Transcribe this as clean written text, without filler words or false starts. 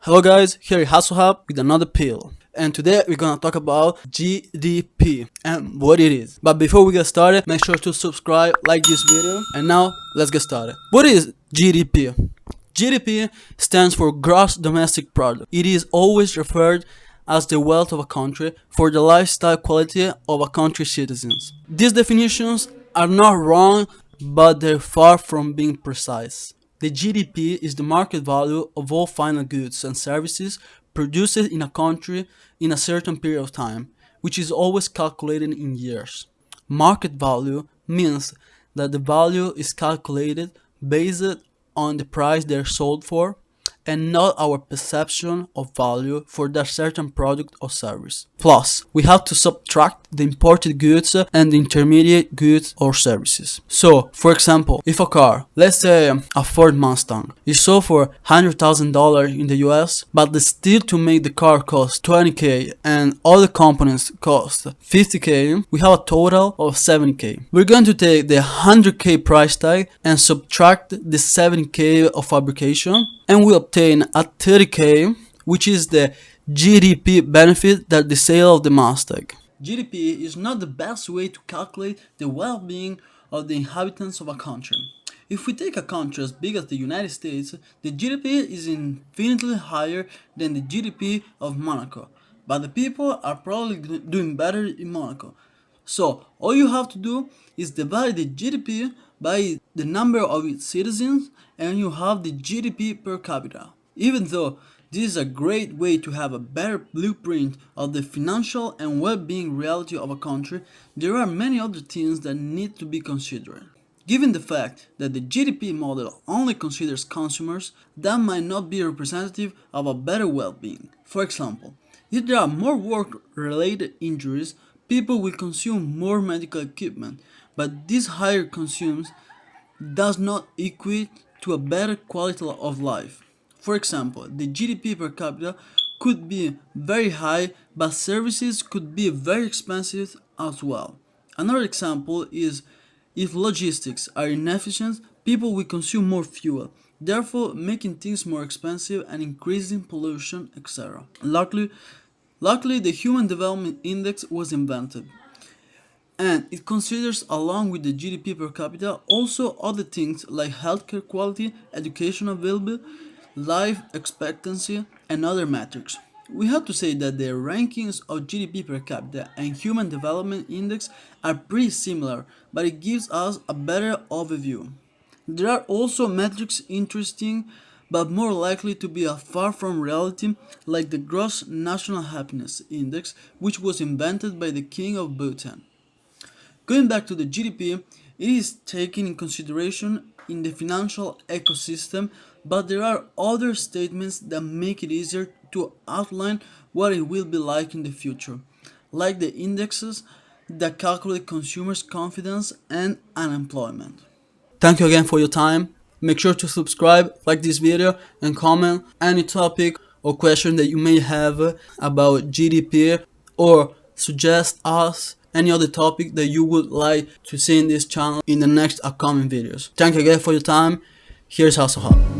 Hello guys, here is Hasselhub with another pill. And today we're gonna talk about GDP and what it is. But before we get started, make sure to subscribe, like this video, and now let's get started. What is GDP? GDP stands for Gross Domestic Product. It is always referred as the wealth of a country for the lifestyle quality of a country's citizens. These definitions are not wrong, but they're far from being precise. The GDP is the market value of all final goods and services produced in a country in a certain period of time, which is always calculated in years. Market value means that the value is calculated based on the price they're sold for and not our perception of value for that certain product or service. Plus, we have to subtract the imported goods and the intermediate goods or services. So, for example, if a car, let's say a Ford Mustang, is sold for $100,000 in the US, but the steel to make the car costs $20,000 and all the components cost $50,000, we have a total of $70,000. We're going to take the $100,000 price tag and subtract the $70,000 of fabrication, and we obtain a $30,000, which is the GDP benefit that the sale of the Mustang. GDP is not the best way to calculate the well-being of the inhabitants of a country. If we take a country as big as the United States, the GDP is infinitely higher than the GDP of Monaco, but the people are probably doing better in Monaco. So all you have to do is divide the GDP by the number of its citizens and you have the GDP per capita. Even though this is a great way to have a better blueprint of the financial and well-being reality of a country, there are many other things that need to be considered. Given the fact that the GDP model only considers consumers, that might not be representative of a better well-being. For example, if there are more work-related injuries, people will consume more medical equipment, but this higher consumes does not equate to a better quality of life. For example, the GDP per capita could be very high, but services could be very expensive as well. Another example is if logistics are inefficient, people will consume more fuel, therefore making things more expensive and increasing pollution, etc. Luckily, the Human Development Index was invented, and it considers, along with the GDP per capita, also other things like healthcare quality, education availability, life expectancy, and other metrics. We have to say that the rankings of GDP per capita and Human Development Index are pretty similar, but it gives us a better overview. There are also metrics interesting but more likely to be far from reality, like the Gross National Happiness Index, which was invented by the King of Bhutan. Going back to the GDP, it is taken in consideration in the financial ecosystem, but there are other statements that make it easier to outline what it will be like in the future, like the indexes that calculate consumers' confidence and unemployment. Thank you again for your time. Make sure to subscribe, like this video, and comment any topic or question that you may have about GDP, or suggest us any other topic that you would like to see in this channel in the next upcoming videos. Thank you again for your time. Here's Hasselhub.